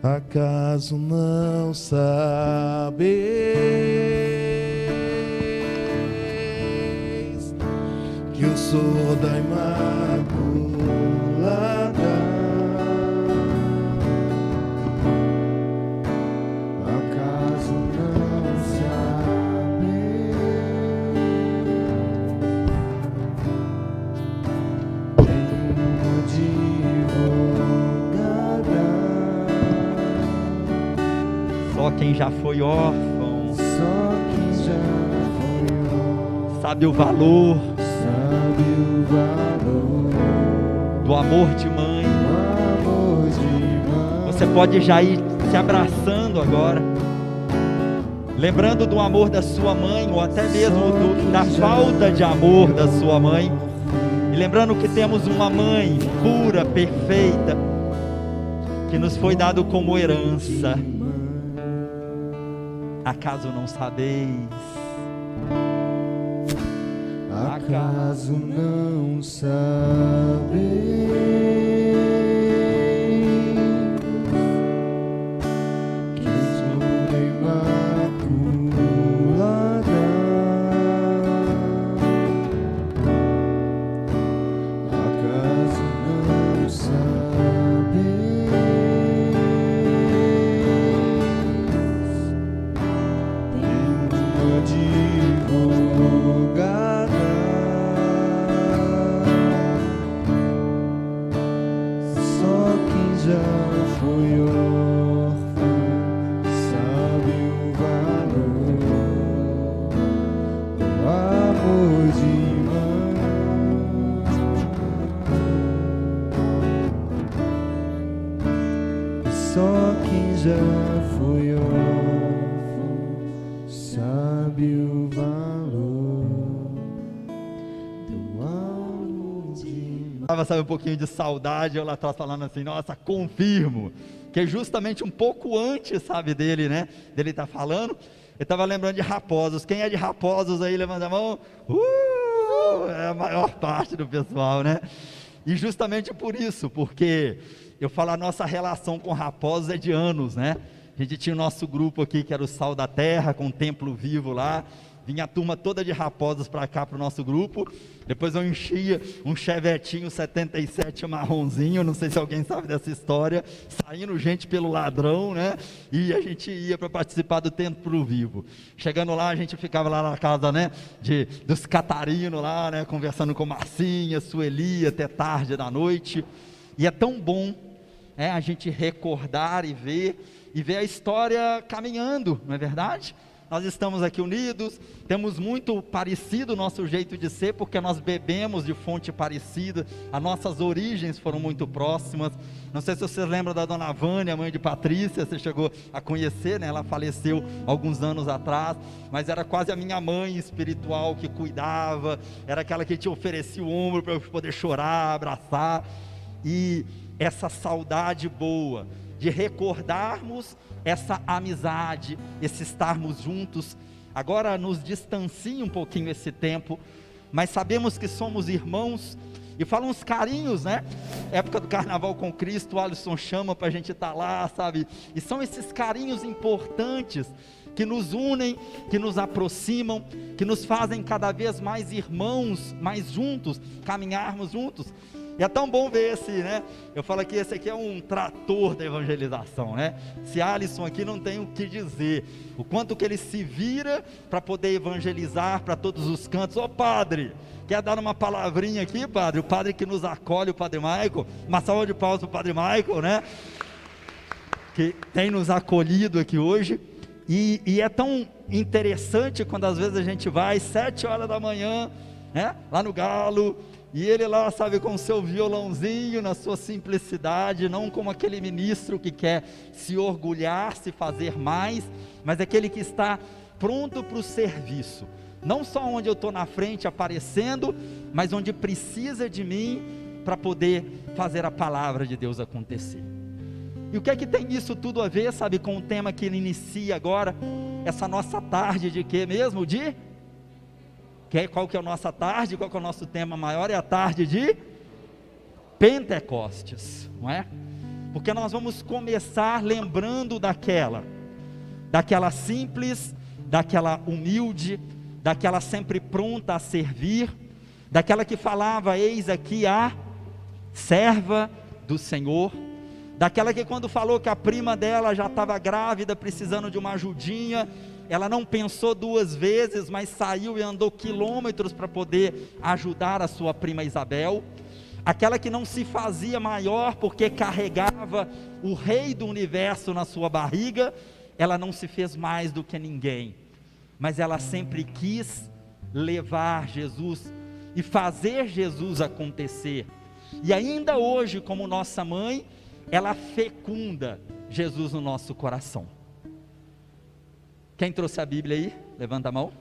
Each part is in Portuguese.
Acaso não sabeis que eu sou da Imaculada? Acaso não sabeis? Só quem já foi órfão, Só quem já foi órfão sabe o valor do amor de mãe. amor de mãe. Você pode já ir se abraçando agora, lembrando do amor da sua mãe, ou até mesmo da falta de amor da sua mãe, e lembrando que temos uma mãe pura, perfeita, que nos foi dado como herança. Acaso não sabeis? Acaso não sabeis que eu sou da Imaculada? Acaso não sabeis? Advogada, só quem já foi órfão sabe o valor do amor de mãe. Só quem já foi órfão sabe o valor do amor de mãe. Sabe, um pouquinho de saudade, eu lá atrás falando assim, nossa, confirmo, que é justamente um pouco antes, sabe, dele, né, dele estar falando, eu estava lembrando de Raposos. Quem é de Raposos aí, levanta a mão. É a maior parte do pessoal, né, e justamente por isso, porque eu falo, a nossa relação com Raposos é de anos, né, a gente tinha o nosso grupo aqui, que era o Sal da Terra, com o Templo Vivo lá, vinha a turma toda de Raposos para cá, para o nosso grupo. Depois eu enchia um chevetinho 77 marronzinho, não sei se alguém sabe dessa história, saindo gente pelo ladrão, né, e a gente ia para participar do Templo Vivo. Chegando lá, a gente ficava lá na casa, né, dos catarinos lá, né, conversando com Marcinha, Sueli, até tarde da noite. E é tão bom, a gente recordar e ver a história caminhando, não é verdade? Nós estamos aqui unidos, temos muito parecido o nosso jeito de ser, porque nós bebemos de fonte parecida, as nossas origens foram muito próximas. Não sei se vocês lembram da dona Vânia, mãe de Patrícia, você chegou a conhecer, né? Ela faleceu alguns anos atrás, mas era quase a minha mãe espiritual que cuidava, era aquela que te oferecia o ombro para eu poder chorar, abraçar, e essa saudade boa, de recordarmos essa amizade, esse estarmos juntos, agora nos distancia um pouquinho esse tempo, mas sabemos que somos irmãos, e fala uns carinhos, né, época do Carnaval com Cristo, o Alisson chama para a gente estar lá, sabe, e são esses carinhos importantes, que nos unem, que nos aproximam, que nos fazem cada vez mais irmãos, mais juntos, caminharmos juntos. E é tão bom ver esse, né, eu falo que esse aqui é um trator da evangelização, né, esse Alisson aqui não tem o que dizer, o quanto que ele se vira para poder evangelizar para todos os cantos. Ô padre, quer dar uma palavrinha aqui, padre? O padre que nos acolhe, o padre Michael, uma salva de palmas para o padre Michael, né, que tem nos acolhido aqui hoje. E é tão interessante quando às vezes a gente vai 7 horas da manhã, né, lá no Galo, e ele lá, sabe, com o seu violãozinho, na sua simplicidade, não como aquele ministro que quer se orgulhar, se fazer mais, mas aquele que está pronto para o serviço, não só onde eu estou na frente aparecendo, mas onde precisa de mim para poder fazer a palavra de Deus acontecer. E o que é que tem isso tudo a ver, sabe, com o tema que ele inicia agora, essa nossa tarde de quê mesmo? Qual que é a nossa tarde? Qual que é o nosso tema maior? É a tarde de Pentecostes, não é? porque nós vamos começar lembrando daquela simples, daquela humilde, daquela sempre pronta a servir, daquela que falava: eis aqui a serva do Senhor, daquela que quando falou que a prima dela já estava grávida, precisando de uma ajudinha, ela não pensou duas vezes, mas saiu e andou quilômetros para poder ajudar a sua prima Isabel. Aquela que não se fazia maior porque carregava o rei do universo na sua barriga, ela não se fez mais do que ninguém, mas ela sempre quis levar Jesus e fazer Jesus acontecer. E ainda hoje, como nossa mãe, ela fecunda Jesus no nosso coração. Quem trouxe a Bíblia aí? Levanta a mão.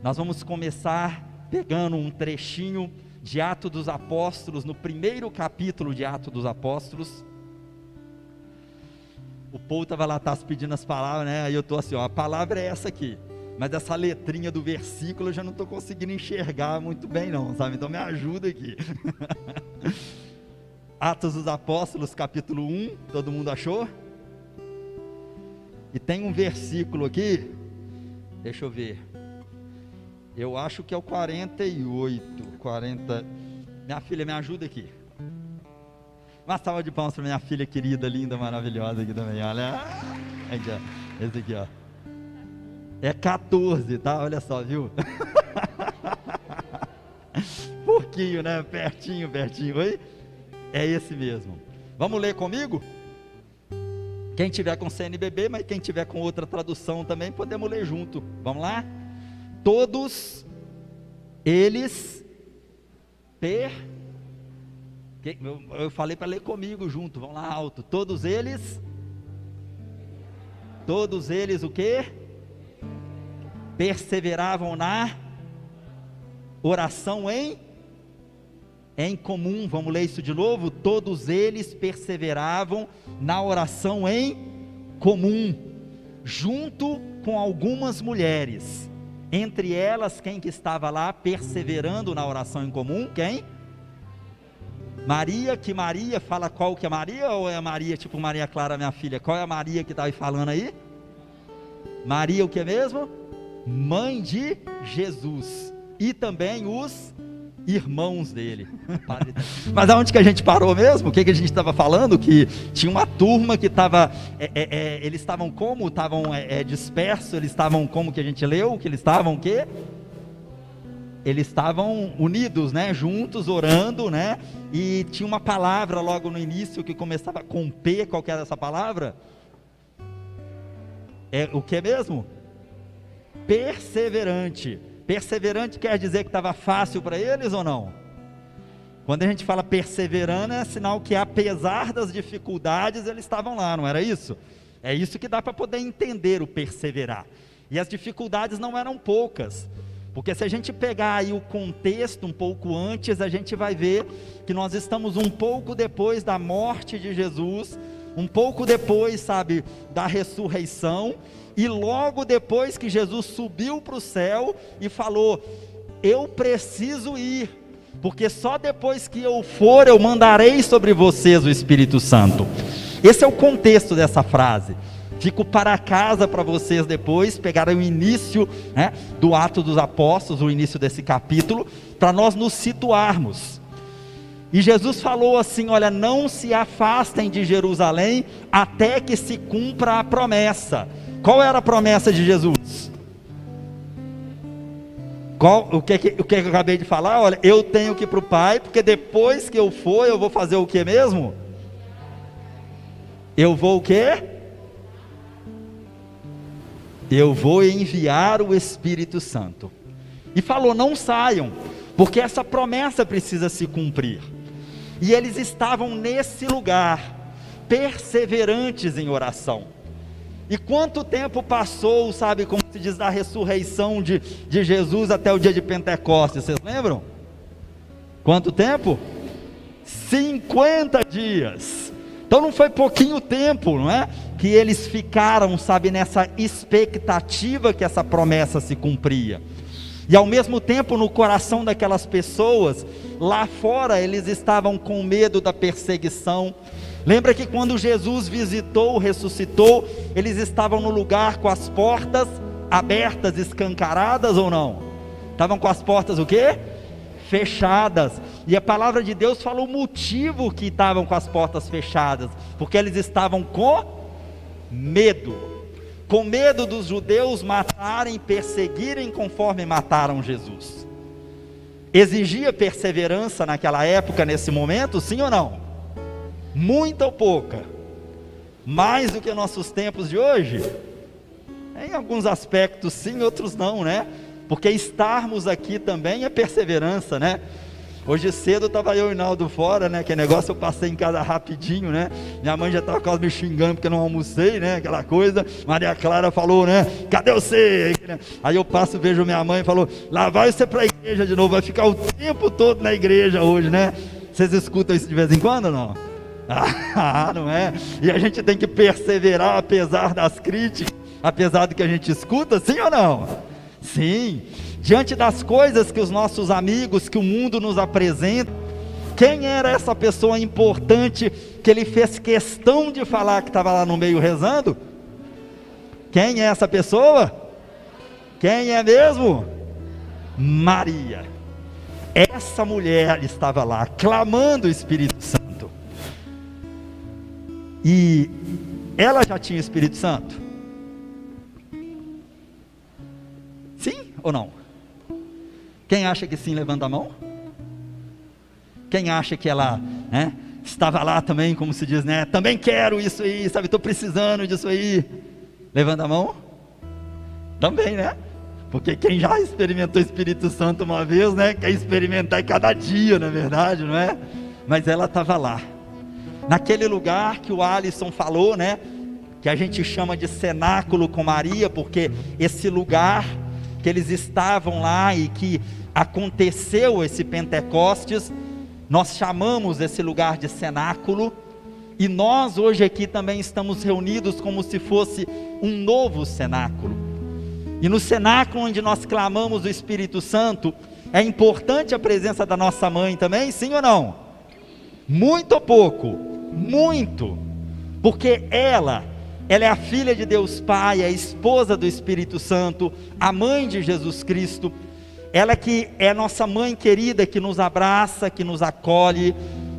Nós vamos começar pegando um trechinho de Atos dos Apóstolos, no primeiro capítulo de Atos dos Apóstolos. O povo estava lá pedindo as palavras, né? Aí eu estou assim, ó, a palavra é essa aqui, mas essa letrinha do versículo eu já não estou conseguindo enxergar muito bem não, sabe? Então me ajuda aqui. Atos dos Apóstolos, capítulo 1, todo mundo achou? E tem um versículo aqui, deixa eu ver, eu acho que é o 48, 40, minha filha me ajuda aqui, uma salva de palmas para minha filha querida, linda, maravilhosa aqui também, olha, aqui, ó. Esse aqui, ó, é 14, tá, olha só, viu, pouquinho, né, pertinho, oi, é esse mesmo, vamos ler comigo? Quem tiver com CNBB, mas quem tiver com outra tradução também, podemos ler junto, vamos lá? Todos eles eu falei para ler comigo junto, vamos lá alto, todos eles o quê? Perseveravam na oração em comum, vamos ler isso de novo, todos eles perseveravam na oração em comum, junto com algumas mulheres, entre elas, quem que estava lá perseverando na oração em comum? Quem? Maria, que Maria, fala qual que é Maria, ou é Maria, tipo Maria Clara, minha filha, qual é a Maria que está aí falando aí? Maria o que mesmo? Mãe de Jesus, e também os irmãos dele. Mas aonde que a gente parou mesmo? O que a gente estava falando? Que tinha uma turma que estava, eles estavam como? Estavam dispersos, eles estavam como que a gente leu? Que eles estavam o quê? Eles estavam unidos, né? Juntos, orando, né? E tinha uma palavra logo no início que começava com P, qual que era essa palavra? É o que mesmo? Perseverante. Perseverante quer dizer que estava fácil para eles ou não? Quando a gente fala perseverando, é sinal que apesar das dificuldades, eles estavam lá, não era isso? É isso que dá para poder entender o perseverar. E as dificuldades não eram poucas, porque se a gente pegar aí o contexto um pouco antes, a gente vai ver que nós estamos um pouco depois da morte de Jesus, um pouco depois, sabe, da ressurreição, e logo depois que Jesus subiu para o céu e falou: eu preciso ir, porque só depois que eu for, eu mandarei sobre vocês o Espírito Santo. Esse é o contexto dessa frase. Fico para casa para vocês depois pegarem o início, né, do Atos dos Apóstolos, o início desse capítulo, para nós nos situarmos. E Jesus falou assim: olha, não se afastem de Jerusalém até que se cumpra a promessa. Qual era a promessa de Jesus? O que eu acabei de falar? Olha, eu tenho que ir para o Pai, porque depois que eu for, eu vou fazer o que mesmo? Eu vou o quê? Eu vou enviar o Espírito Santo. E falou: não saiam, porque essa promessa precisa se cumprir. E eles estavam nesse lugar, perseverantes em oração. E quanto tempo passou, sabe, como se diz, da ressurreição de Jesus até o dia de Pentecostes, vocês lembram? Quanto tempo? 50 dias. Então não foi pouquinho tempo, não é? Que eles ficaram, sabe, nessa expectativa que essa promessa se cumpria. E ao mesmo tempo, no coração daquelas pessoas, lá fora eles estavam com medo da perseguição, Lembra que quando Jesus visitou, ressuscitou, eles estavam no lugar com as portas abertas, escancaradas ou não? Estavam com as portas o quê? Fechadas. E a palavra de Deus fala o motivo que estavam com as portas fechadas, porque eles estavam com medo dos judeus matarem, perseguirem conforme mataram Jesus. Exigia perseverança naquela época, nesse momento, sim ou não? Muita ou pouca? Mais do que nossos tempos de hoje? Em alguns aspectos sim, outros não, né? Porque estarmos aqui também é perseverança, né? Hoje cedo estava eu e o Naldo fora, né? Que negócio eu passei em casa rapidinho, né? Minha mãe já estava quase me xingando porque eu não almocei, né? Aquela coisa. Maria Clara falou, né? Cadê você? Aí eu passo, vejo minha mãe e falou, lá vai você para a igreja de novo, vai ficar o tempo todo na igreja hoje, né? Vocês escutam isso de vez em quando ou não? Ah, não é? E a gente tem que perseverar apesar das críticas, apesar do que a gente escuta, sim ou não? Sim. Diante das coisas que os nossos amigos, que o mundo nos apresenta, quem era essa pessoa importante que ele fez questão de falar que estava lá no meio rezando? Quem é essa pessoa? Quem é mesmo? Maria. Essa mulher estava lá clamando o Espírito Santo. E ela já tinha o Espírito Santo? Sim ou não? Quem acha que sim, levanta a mão. Quem acha que ela, né, estava lá também, como se diz, né? Também quero isso aí, sabe? Estou precisando disso aí. Levanta a mão. Também, né? Porque quem já experimentou o Espírito Santo uma vez, né? Quer experimentar cada dia, na verdade, não é? Mas ela estava lá, naquele lugar que o Alisson falou, né? Que a gente chama de cenáculo com Maria, porque esse lugar que eles estavam lá e que aconteceu esse Pentecostes, nós chamamos esse lugar de cenáculo, e nós hoje aqui também estamos reunidos como se fosse um novo cenáculo. E no cenáculo onde nós clamamos o Espírito Santo, é importante a presença da nossa mãe também, sim ou não? Muito ou pouco? Muito, porque ela é a filha de Deus Pai, a esposa do Espírito Santo, a mãe de Jesus Cristo, ela que é a nossa mãe querida, que nos abraça, que nos acolhe,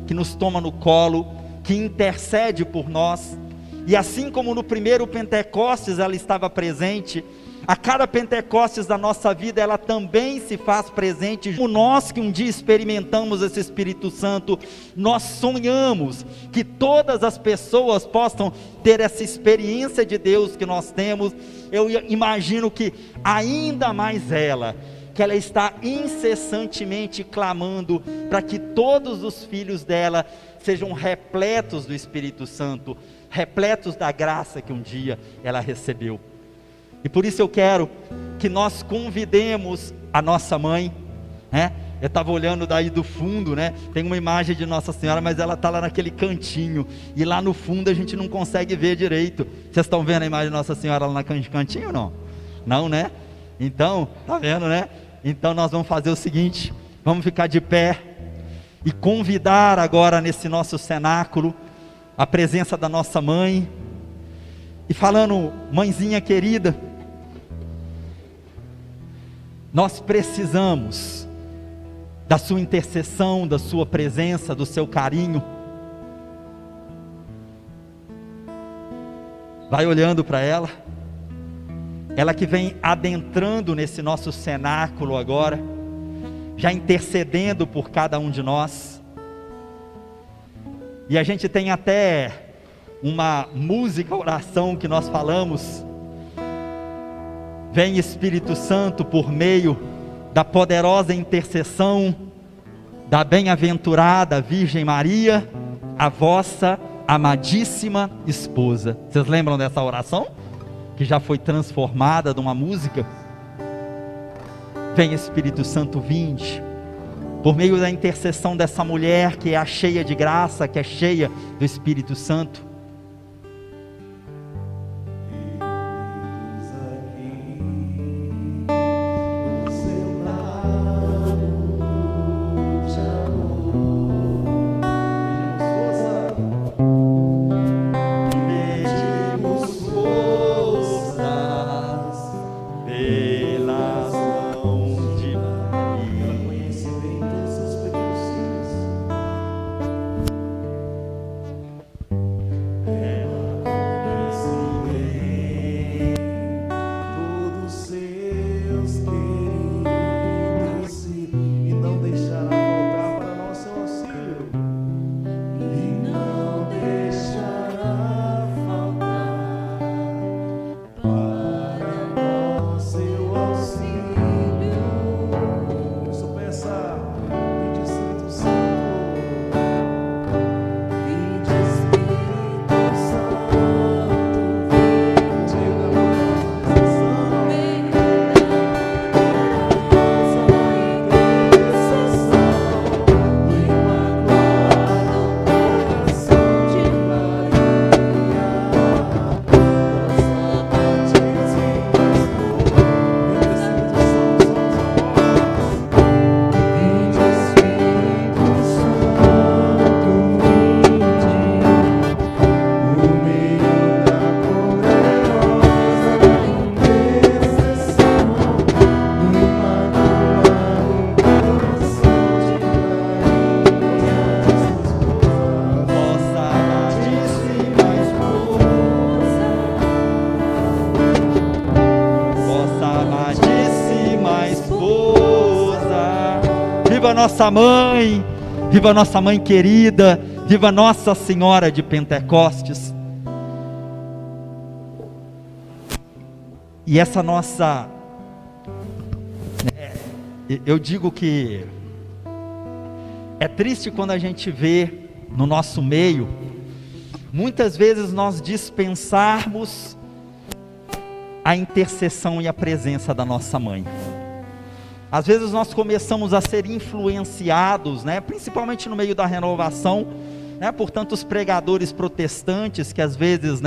que nos toma no colo, que intercede por nós. E assim como no primeiro Pentecostes ela estava presente, a cada Pentecostes da nossa vida ela também se faz presente. Como nós que um dia experimentamos esse Espírito Santo, nós sonhamos que todas as pessoas possam ter essa experiência de Deus que nós temos. Eu imagino que ainda mais ela, que ela está incessantemente clamando para que todos os filhos dela sejam repletos do Espírito Santo, repletos da graça que um dia ela recebeu. E por isso eu quero que nós convidemos a nossa mãe, né? Eu estava olhando daí do fundo, né? Tem uma imagem de Nossa Senhora, mas ela está lá naquele cantinho, e lá no fundo a gente não consegue ver direito. Vocês estão vendo a imagem de Nossa Senhora lá naquele cantinho ou não? Não, né? Então, tá vendo, né? Então nós vamos fazer o seguinte, vamos ficar de pé, e convidar agora nesse nosso cenáculo, a presença da nossa mãe, e falando, mãezinha querida, nós precisamos da sua intercessão, da sua presença, do seu carinho. Vai olhando para ela, ela que vem adentrando nesse nosso cenáculo agora, já intercedendo por cada um de nós. E a gente tem até uma música, oração que nós falamos, vem Espírito Santo por meio da poderosa intercessão da bem-aventurada Virgem Maria, a vossa amadíssima esposa. Vocês lembram dessa oração? Que já foi transformada numa música? Vem Espírito Santo, vinde, por meio da intercessão dessa mulher que é a cheia de graça, que é cheia do Espírito Santo. nossa mãe, viva nossa mãe querida, viva Nossa Senhora de Pentecostes. E essa nossa, eu digo que é triste quando a gente vê no nosso meio, muitas vezes nós dispensarmos a intercessão e a presença da nossa mãe. Às vezes nós começamos a ser influenciados, principalmente no meio da renovação, por tantos pregadores protestantes que às vezes,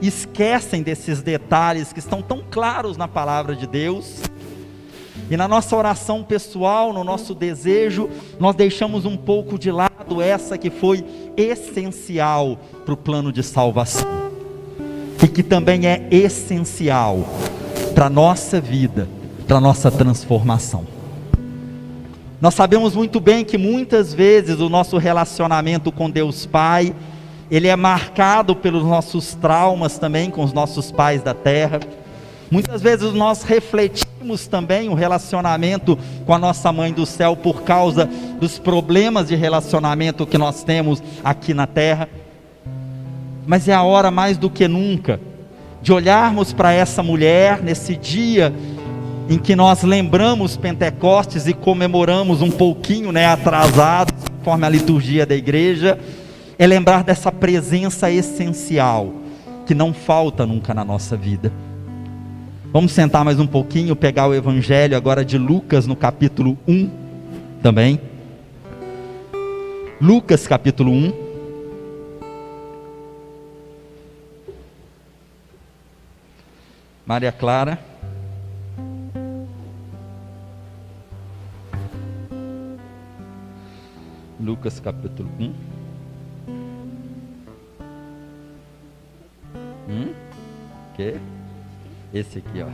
esquecem desses detalhes que estão tão claros na palavra de Deus. E na nossa oração pessoal, no nosso desejo, nós deixamos um pouco de lado essa que foi essencial para o plano de salvação, e que também é essencial para a nossa vida, para a nossa transformação. Nós sabemos muito bem que muitas vezes o nosso relacionamento com Deus Pai, ele é marcado pelos nossos traumas também com os nossos pais da terra. Muitas vezes nós refletimos também o relacionamento com a nossa mãe do céu por causa dos problemas de relacionamento que nós temos aqui na terra. Mas é a hora mais do que nunca de olharmos para essa mulher nesse dia em que nós lembramos Pentecostes e comemoramos um pouquinho, atrasado, conforme a liturgia da igreja. É lembrar dessa presença essencial que não falta nunca na nossa vida. Vamos sentar mais um pouquinho, pegar o evangelho agora de Lucas no capítulo 1 também. Lucas capítulo 1. Maria Clara. Lucas capítulo 1. Que? Esse aqui, ó.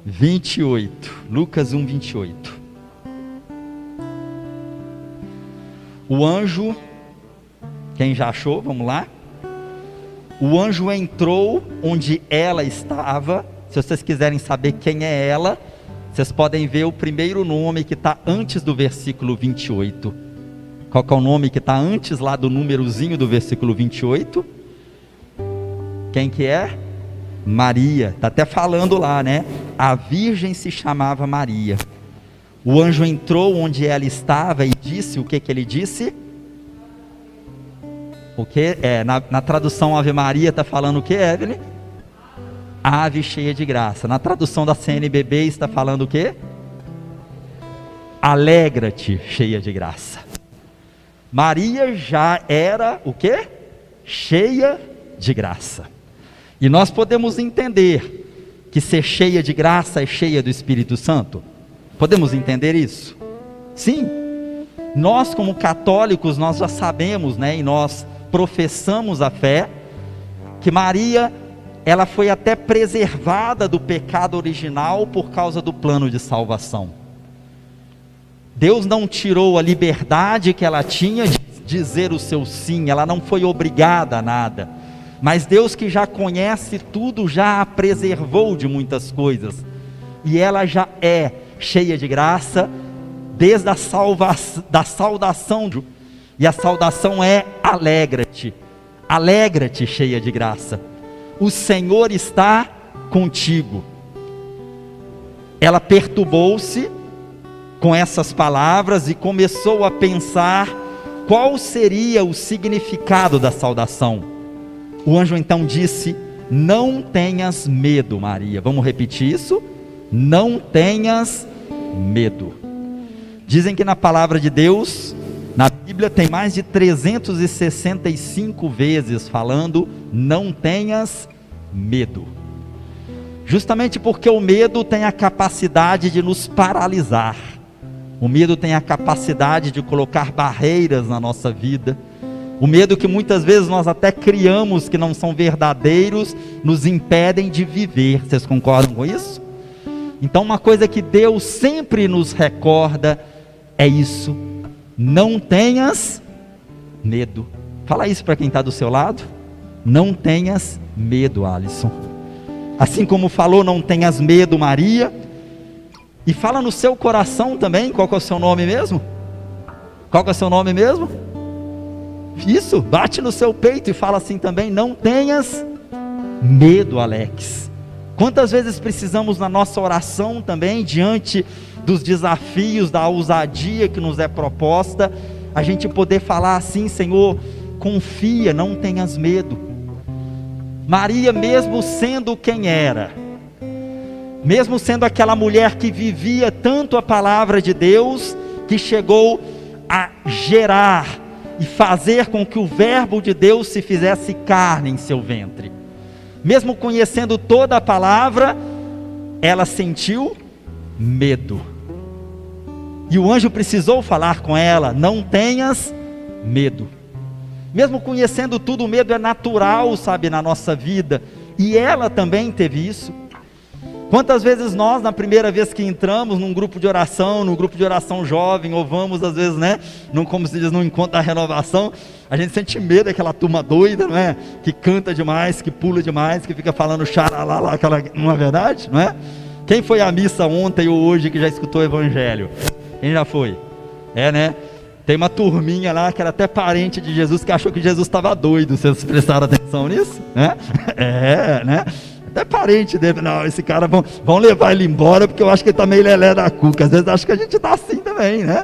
28. Lucas 1, 28. O anjo, quem já achou, vamos lá. O anjo entrou onde ela estava. Se vocês quiserem saber quem é ela, vocês podem ver o primeiro nome que está antes do versículo 28. Qual que é o nome que está antes lá do númerozinho do versículo 28? Quem que é? Maria. Está até falando lá, A virgem se chamava Maria. O anjo entrou onde ela estava e disse, o que ele disse? O que? Na tradução Ave Maria está falando o que, Evelyn? Ave cheia de graça. Na tradução da CNBB está falando o quê? Alegra-te, cheia de graça. Maria já era o quê? Cheia de graça. E nós podemos entender que ser cheia de graça é cheia do Espírito Santo? Podemos entender isso? Sim. Nós como católicos, nós já sabemos, e nós professamos a fé, que Maria, ela foi até preservada do pecado original por causa do plano de salvação. Deus não tirou a liberdade que ela tinha de dizer o seu sim, ela não foi obrigada a nada, mas Deus, que já conhece tudo, já a preservou de muitas coisas, e ela já é cheia de graça, desde a saudação, e a saudação é alegra-te, alegra-te, cheia de graça, o Senhor está contigo. Ela perturbou-se com essas palavras e começou a pensar qual seria o significado da saudação. O anjo então disse: não tenhas medo, Maria. Vamos repetir isso? Não tenhas medo. Dizem que na palavra de Deus, na Bíblia, tem mais de 365 vezes falando: não tenhas medo. Justamente porque o medo tem a capacidade de nos paralisar. O medo tem a capacidade de colocar barreiras na nossa vida. O medo, que muitas vezes nós até criamos, que não são verdadeiros, nos impedem de viver. Vocês concordam com isso? Então, uma coisa que Deus sempre nos recorda é isso: não tenhas medo. Fala isso para quem está do seu lado. Não tenhas medo, Alisson. Assim como falou não tenhas medo, Maria, E fala no seu coração também. Qual que é o seu nome mesmo? Qual que é o seu nome mesmo? Isso, bate no seu peito e fala assim também: não tenhas medo, Alex. Quantas vezes precisamos na nossa oração também, diante dos desafios, da ousadia que nos é proposta, a gente poder falar assim: Senhor, confia, não tenhas medo. Maria, mesmo sendo quem era, mesmo sendo aquela mulher que vivia tanto a palavra de Deus, que chegou a gerar e fazer com que o verbo de Deus se fizesse carne em seu ventre, mesmo conhecendo toda a palavra, ela sentiu medo. E o anjo precisou falar com ela: não tenhas medo. Mesmo conhecendo tudo, o medo é natural, sabe, na nossa vida. E ela também teve isso. Quantas vezes nós, na primeira vez que entramos num grupo de oração jovem, ou vamos às vezes, né, como se diz, num encontro da renovação, a gente sente medo daquela turma doida, não é? Que canta demais, que pula demais, que fica falando xaralá, não é verdade, não é? Quem foi à missa ontem ou hoje que já escutou o evangelho? Quem já foi? É, né? Tem uma turminha lá que era até parente de Jesus, que achou que Jesus estava doido. Vocês prestaram atenção nisso? Né? É, né? Até parente dele: não, esse cara vão levar ele embora, porque eu acho que ele está meio lelé da cuca. Às vezes acho que a gente está assim também, né?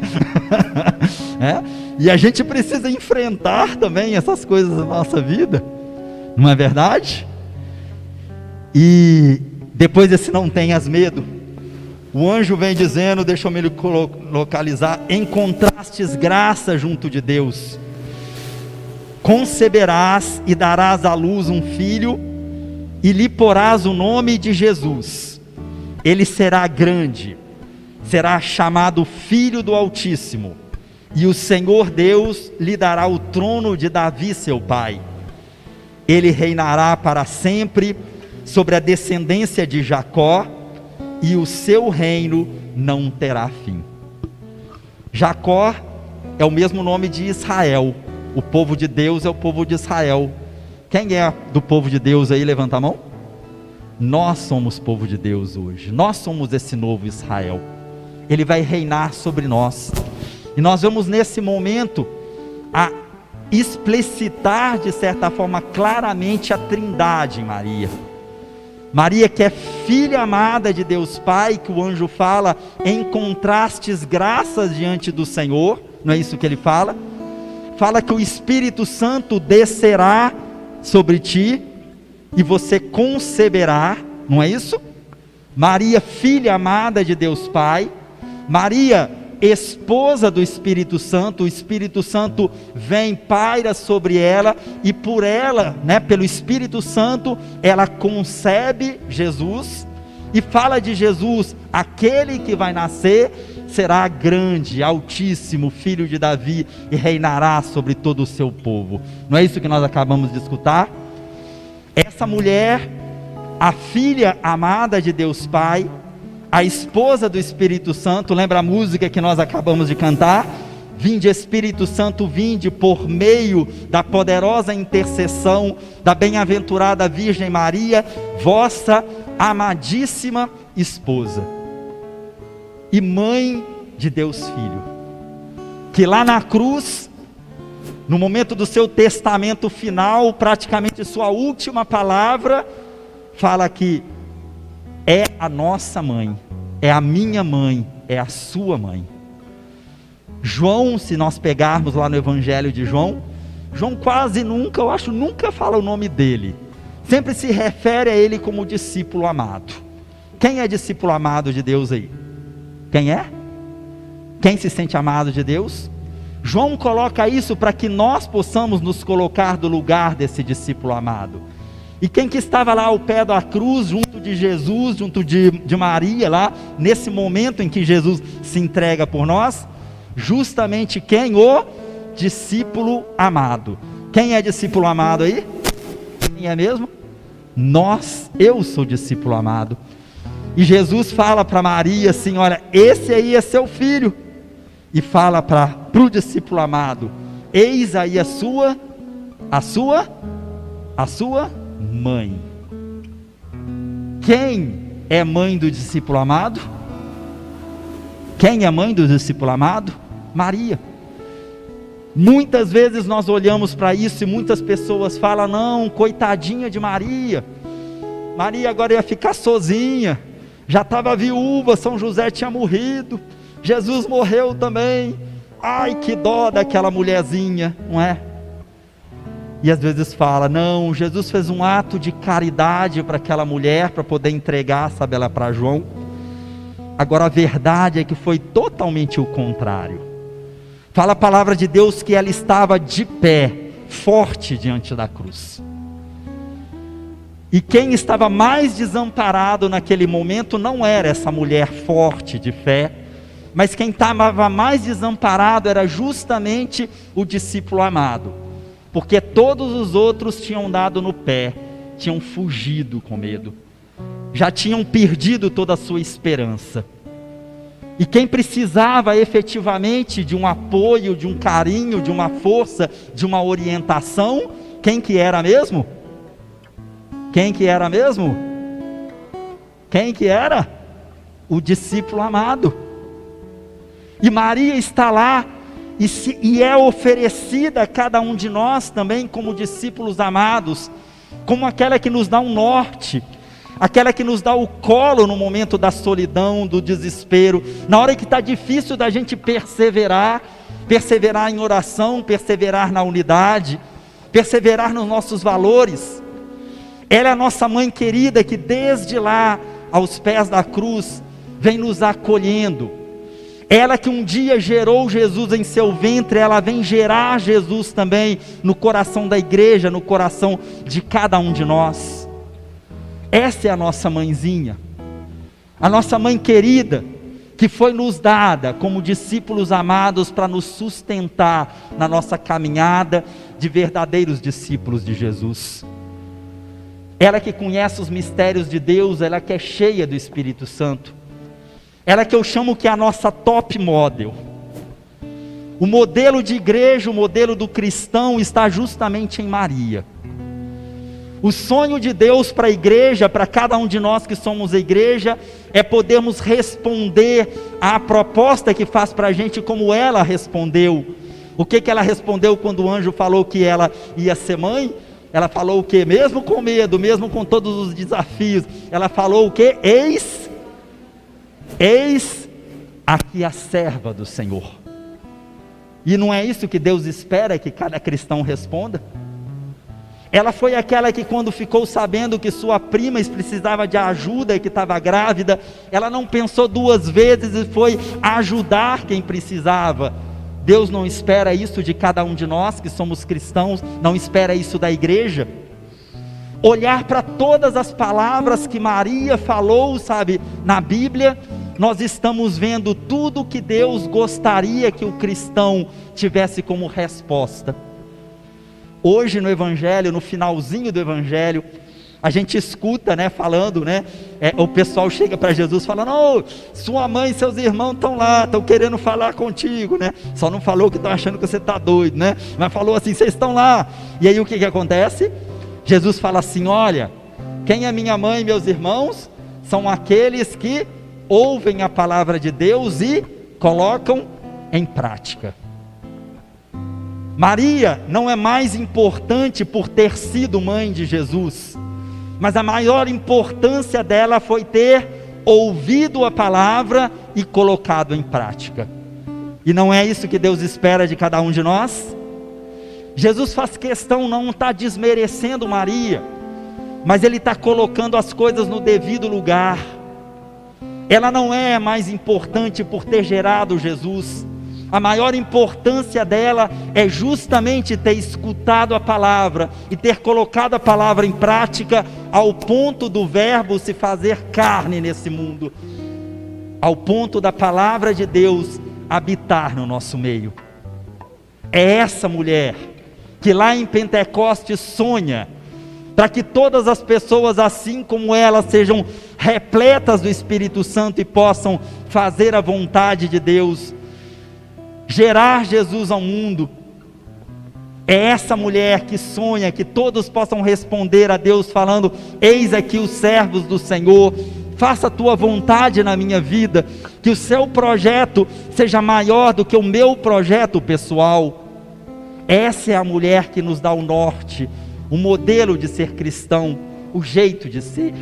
É? E a gente precisa enfrentar também essas coisas na nossa vida, não é verdade? E depois desse não tenhas medo, o anjo vem dizendo, deixa eu me localizar: encontrastes graça junto de Deus, conceberás e darás à luz um filho, e lhe porás o nome de Jesus. Ele será grande, será chamado Filho do Altíssimo, e o Senhor Deus lhe dará o trono de Davi seu pai. Ele reinará para sempre sobre a descendência de Jacó, e o seu reino não terá fim. Jacó é o mesmo nome de Israel. O povo de Deus é o povo de Israel. Quem é do povo de Deus aí? Levanta a mão. Nós somos povo de Deus hoje. Nós somos esse novo Israel. Ele vai reinar sobre nós. E nós vamos nesse momento a explicitar de certa forma claramente a Trindade em Maria. Maria, que é filha amada de Deus Pai, que o anjo fala: encontrastes graças diante do Senhor. Não é isso que ele fala? Fala que o Espírito Santo descerá sobre ti, e você conceberá, não é isso? Maria, filha amada de Deus Pai. Maria, esposa do Espírito Santo. O Espírito Santo vem, paira sobre ela, e por ela, né, pelo Espírito Santo, ela concebe Jesus, e fala de Jesus: aquele que vai nascer será grande, altíssimo, filho de Davi, e reinará sobre todo o seu povo. Não é isso que nós acabamos de escutar? Essa mulher, a filha amada de Deus Pai, a esposa do Espírito Santo, lembra a música que nós acabamos de cantar? Vinde Espírito Santo, vinde, por meio da poderosa intercessão da bem-aventurada Virgem Maria, vossa amadíssima esposa e mãe de Deus Filho, que lá na cruz, no momento do seu testamento final, praticamente sua última palavra, fala que é a nossa mãe, é a minha mãe, é a sua mãe. João, se nós pegarmos lá no Evangelho de João, João quase nunca, eu acho, nunca fala o nome dele, sempre se refere a ele como discípulo amado. Quem é discípulo amado de Deus aí? Quem é? Quem se sente amado de Deus? João coloca isso para que nós possamos nos colocar no lugar desse discípulo amado. E quem que estava lá ao pé da cruz, junto de Jesus, junto de Maria, lá, nesse momento em que Jesus se entrega por nós? Justamente quem? O discípulo amado. Quem é discípulo amado aí? Quem é mesmo? Eu sou discípulo amado. E Jesus fala para Maria assim: olha, esse aí é seu filho. E fala para o discípulo amado: eis aí a sua mãe. Quem é mãe do discípulo amado? Quem é a mãe do discípulo amado? Maria. Muitas vezes nós olhamos para isso e muitas pessoas falam: não, coitadinha de Maria, Maria agora ia ficar sozinha, já estava viúva, São José tinha morrido, Jesus morreu também, ai que dó daquela mulherzinha, não é? E às vezes fala: não, Jesus fez um ato de caridade para aquela mulher, para poder entregar, sabe ela, para João. Agora a verdade é que foi totalmente o contrário. Fala a palavra de Deus que ela estava de pé, forte diante da cruz. E quem estava mais desamparado naquele momento não era essa mulher forte de fé, mas quem estava mais desamparado era justamente o discípulo amado, porque todos os outros tinham dado no pé, tinham fugido com medo, já tinham perdido toda a sua esperança. E quem precisava efetivamente de um apoio, de um carinho, de uma força, de uma orientação, quem que era mesmo? Quem que era mesmo? Quem que era? O discípulo amado. E Maria está lá e é oferecida a cada um de nós também como discípulos amados, como aquela que nos dá um norte, aquela que nos dá o colo no momento da solidão, do desespero, na hora que está difícil da gente perseverar em oração, perseverar na unidade, perseverar nos nossos valores. Ela é a nossa mãe querida que desde lá, aos pés da cruz, vem nos acolhendo. Ela que um dia gerou Jesus em seu ventre, ela vem gerar Jesus também no coração da igreja, no coração de cada um de nós. Essa é a nossa mãezinha, a nossa mãe querida, que foi nos dada como discípulos amados para nos sustentar na nossa caminhada de verdadeiros discípulos de Jesus. Ela que conhece os mistérios de Deus, ela que é cheia do Espírito Santo, ela que eu chamo que é a nossa top model. O modelo de igreja, o modelo do cristão está justamente em Maria. O sonho de Deus para a igreja, para cada um de nós que somos a igreja, é podermos responder à proposta que faz para a gente como ela respondeu. O que ela respondeu quando o anjo falou que ela ia ser mãe? Ela falou o que? Mesmo com medo, mesmo com todos os desafios, ela falou o que? Eis aqui a serva do Senhor. E não é isso que Deus espera que cada cristão responda? Ela foi aquela que quando ficou sabendo que sua prima precisava de ajuda e que estava grávida, ela não pensou duas vezes e foi ajudar quem precisava. Deus não espera isso de cada um de nós que somos cristãos, não espera isso da igreja. Olhar para todas as palavras que Maria falou, sabe, na Bíblia, nós estamos vendo tudo que Deus gostaria que o cristão tivesse como resposta. Hoje no Evangelho, no finalzinho do Evangelho, a gente escuta, né, falando, né, o pessoal chega para Jesus falando: oh, sua mãe e seus irmãos estão lá, estão querendo falar contigo, né, só não falou que estão achando que você está doido, né, mas falou assim: vocês estão lá. E aí o que acontece? Jesus fala assim: olha, quem é minha mãe e meus irmãos? São aqueles que ouvem a palavra de Deus e colocam em prática. Maria não é mais importante por ter sido mãe de Jesus, mas a maior importância dela foi ter ouvido a palavra e colocado em prática. E não é isso que Deus espera de cada um de nós? Jesus faz questão, não está desmerecendo Maria, mas Ele está colocando as coisas no devido lugar. Ela não é mais importante por ter gerado Jesus. A maior importância dela é justamente ter escutado a palavra e ter colocado a palavra em prática ao ponto do verbo se fazer carne nesse mundo, ao ponto da palavra de Deus habitar no nosso meio. É essa mulher que lá em Pentecostes sonha para que todas as pessoas, assim como ela, sejam repletas do Espírito Santo e possam fazer a vontade de Deus, gerar Jesus ao mundo. É essa mulher que sonha que todos possam responder a Deus falando: eis aqui os servos do Senhor, faça a tua vontade na minha vida, que o seu projeto seja maior do que o meu projeto pessoal. Essa é a mulher que nos dá o norte, o modelo de ser cristão, o jeito de ser.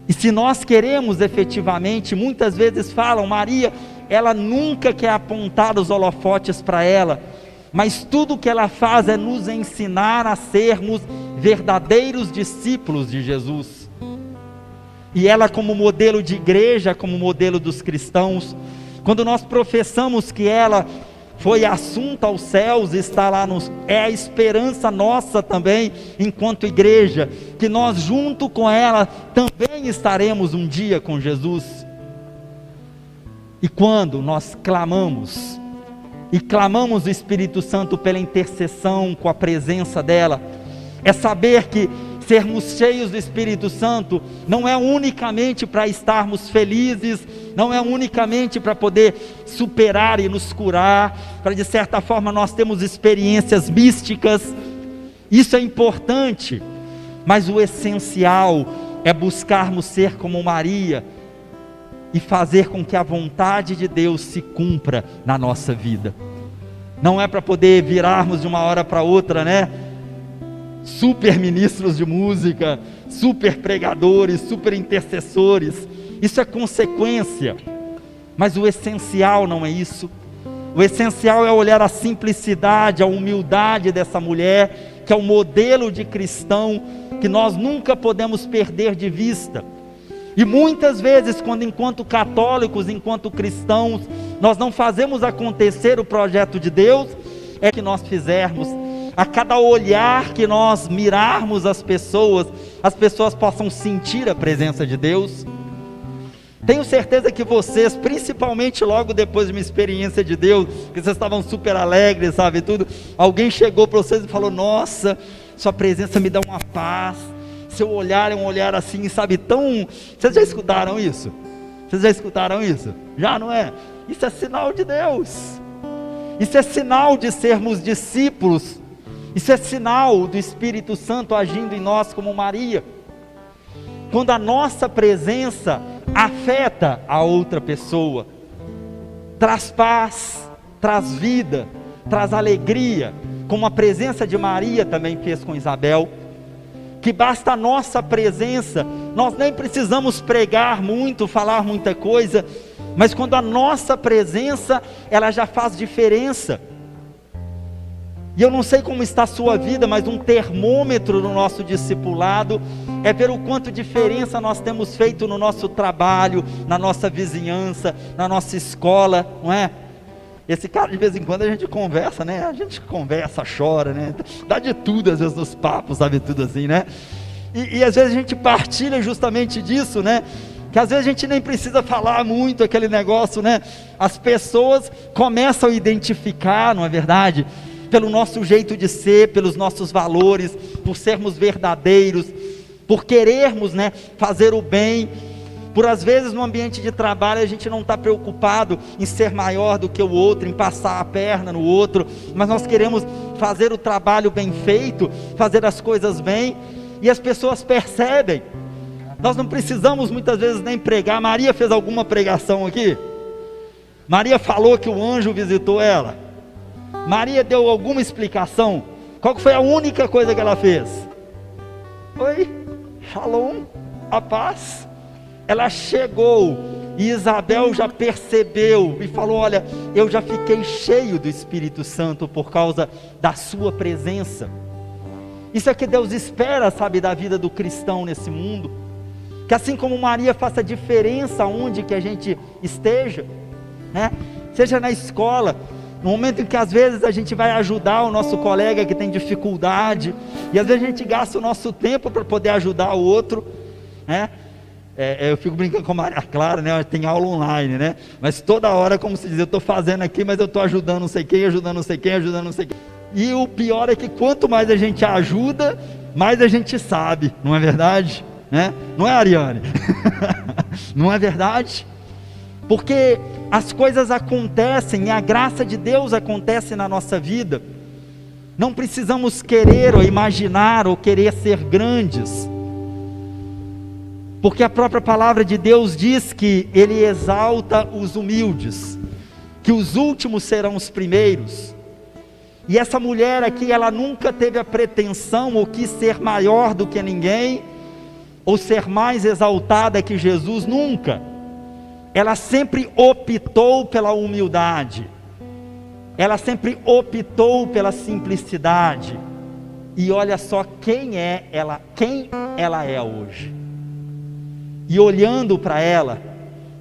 E se nós queremos efetivamente, muitas vezes falam, Maria, ela nunca quer apontar os holofotes para ela, mas tudo que ela faz é nos ensinar a sermos verdadeiros discípulos de Jesus. E ela, como modelo de igreja, como modelo dos cristãos, quando nós professamos que ela foi assunta aos céus, está lá é a esperança nossa também, enquanto igreja, que nós junto com ela também estaremos um dia com Jesus. E quando nós clamamos, e clamamos o Espírito Santo pela intercessão, com a presença dela, é saber que sermos cheios do Espírito Santo não é unicamente para estarmos felizes, não é unicamente para poder superar e nos curar, para de certa forma nós termos experiências místicas. Isso é importante, mas o essencial é buscarmos ser como Maria e fazer com que a vontade de Deus se cumpra na nossa vida. Não é para poder virarmos de uma hora para outra, né? Super ministros de música, super pregadores, super intercessores. Isso é consequência, mas o essencial não é isso. O essencial é olhar a simplicidade, a humildade dessa mulher, que é o modelo de cristão que nós nunca podemos perder de vista. E muitas vezes, quando enquanto católicos, enquanto cristãos, nós não fazemos acontecer o projeto de Deus, é que nós fizermos, a cada olhar que nós mirarmos as pessoas possam sentir a presença de Deus. Tenho certeza que vocês, principalmente logo depois de uma experiência de Deus, que vocês estavam super alegres, sabe, tudo, alguém chegou para vocês e falou, nossa, sua presença me dá uma paz, seu olhar é um olhar assim, sabe, tão... Vocês já escutaram isso? Vocês já escutaram isso? Já, não é? Isso é sinal de Deus, isso é sinal de sermos discípulos, isso é sinal do Espírito Santo agindo em nós como Maria. Quando a nossa presença afeta a outra pessoa, traz paz, traz vida, traz alegria, como a presença de Maria também fez com Isabel, que basta a nossa presença, nós nem precisamos pregar muito, falar muita coisa, mas quando a nossa presença, ela já faz diferença. E eu não sei como está a sua vida, mas um termômetro no nosso discipulado é ver o quanto diferença nós temos feito no nosso trabalho, na nossa vizinhança, na nossa escola, não é? Esse cara, de vez em quando a gente conversa, né? A gente conversa, chora, né? Dá de tudo às vezes nos papos, sabe, tudo assim, né? E às vezes a gente partilha justamente disso, né? Que às vezes a gente nem precisa falar muito aquele negócio, né? As pessoas começam a identificar, não é verdade? Pelo nosso jeito de ser, pelos nossos valores, por sermos verdadeiros, por querermos, né, fazer o bem, por às vezes no ambiente de trabalho a gente não está preocupado em ser maior do que o outro, em passar a perna no outro, mas nós queremos fazer o trabalho bem feito, fazer as coisas bem, e as pessoas percebem. Nós não precisamos muitas vezes nem pregar. Maria fez alguma pregação aqui? Maria falou que o anjo visitou ela? Maria deu alguma explicação? Qual foi a única coisa que ela fez? Oi, shalom, a paz. Ela chegou e Isabel já percebeu e falou, olha, eu já fiquei cheio do Espírito Santo por causa da sua presença. Isso é que Deus espera, sabe, da vida do cristão nesse mundo, que assim como Maria faça diferença onde que a gente esteja, né? Seja na escola, no momento em que às vezes a gente vai ajudar o nosso colega que tem dificuldade, e às vezes a gente gasta o nosso tempo para poder ajudar o outro, né? Eu fico brincando com a Maria Clara, né? Tem aula online, né? Mas toda hora, como se diz, eu estou fazendo aqui, mas eu estou ajudando não sei quem, ajudando não sei quem, ajudando não sei quem. E o pior é que quanto mais a gente ajuda, mais a gente sabe, não é verdade? Né? Não é, Ariane? Não é verdade? Porque as coisas acontecem e a graça de Deus acontece na nossa vida. Não precisamos querer ou imaginar ou querer ser grandes. Porque a própria palavra de Deus diz que Ele exalta os humildes, que os últimos serão os primeiros. E essa mulher aqui, ela nunca teve a pretensão ou quis ser maior do que ninguém, ou ser mais exaltada que Jesus, nunca. Ela sempre optou pela humildade, ela sempre optou pela simplicidade. E olha só quem ela é hoje. E olhando para ela,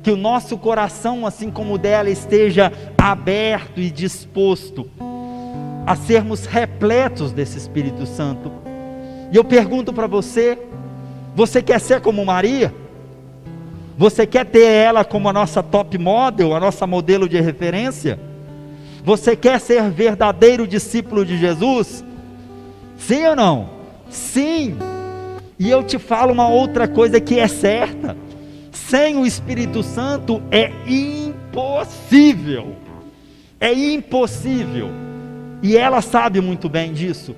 que o nosso coração, assim como o dela, esteja aberto e disposto a sermos repletos desse Espírito Santo. E eu pergunto para você: você quer ser como Maria? Você quer ter ela como a nossa top model, a nossa modelo de referência? Você quer ser verdadeiro discípulo de Jesus? Sim ou não? Sim. E eu te falo uma outra coisa que é certa: sem o Espírito Santo é impossível. É impossível. E ela sabe muito bem disso.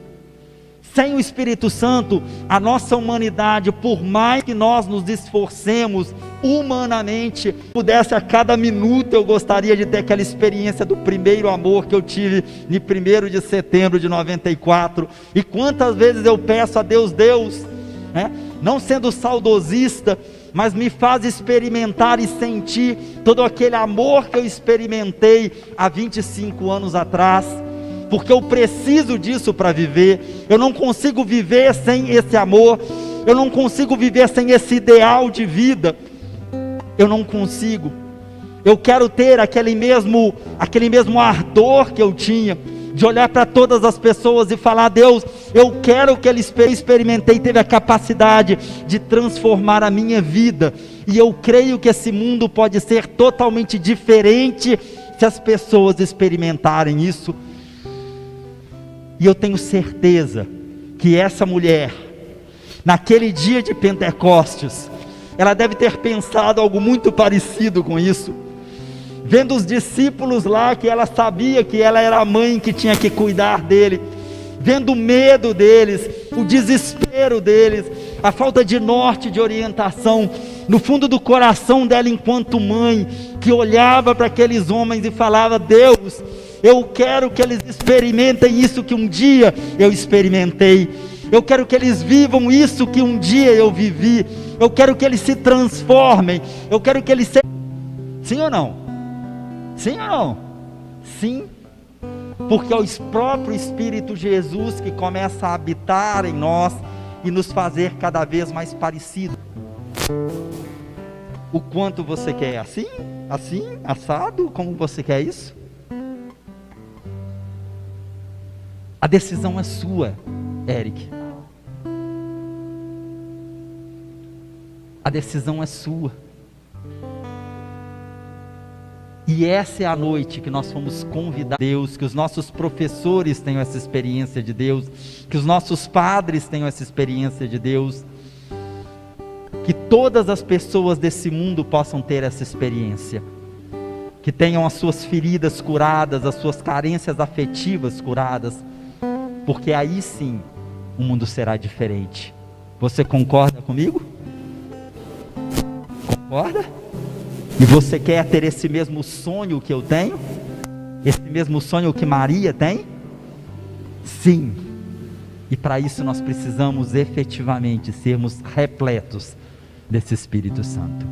Sem o Espírito Santo, a nossa humanidade, por mais que nós nos esforcemos humanamente, pudesse a cada minuto, eu gostaria de ter aquela experiência do primeiro amor que eu tive em 1º de setembro de 94. E quantas vezes eu peço a Deus, não sendo saudosista, mas me faz experimentar e sentir todo aquele amor que eu experimentei há 25 anos atrás, porque eu preciso disso para viver. Eu não consigo viver sem esse amor, eu não consigo viver sem esse ideal de vida, eu não consigo. Eu quero ter aquele mesmo ardor que eu tinha, de olhar para todas as pessoas e falar: Deus, eu quero que ele experimentei, teve a capacidade de transformar a minha vida, e eu creio que esse mundo pode ser totalmente diferente se as pessoas experimentarem isso. E eu tenho certeza que essa mulher, naquele dia de Pentecostes, ela deve ter pensado algo muito parecido com isso, vendo os discípulos lá, que ela sabia que ela era a mãe que tinha que cuidar dele, vendo o medo deles, o desespero deles, a falta de norte, de orientação, no fundo do coração dela enquanto mãe, que olhava para aqueles homens e falava: Deus, eu quero que eles experimentem isso que um dia eu experimentei, eu quero que eles vivam isso que um dia eu vivi, eu quero que eles se transformem, eu quero que eles sejam. Sim ou não? Sim ou não? Sim, porque é o próprio Espírito Jesus que começa a habitar em nós e nos fazer cada vez mais parecidos. O quanto você quer? Assim, assado, como você quer isso? A decisão é sua, Eric. A decisão é sua. E essa é a noite que nós fomos convidar a Deus, que os nossos professores tenham essa experiência de Deus, que os nossos padres tenham essa experiência de Deus, que todas as pessoas desse mundo possam ter essa experiência, que tenham as suas feridas curadas, as suas carências afetivas curadas, porque aí sim o mundo será diferente. Você concorda comigo? Concorda? E você quer ter esse mesmo sonho que eu tenho? Esse mesmo sonho que Maria tem? Sim. E para isso nós precisamos efetivamente sermos repletos desse Espírito Santo.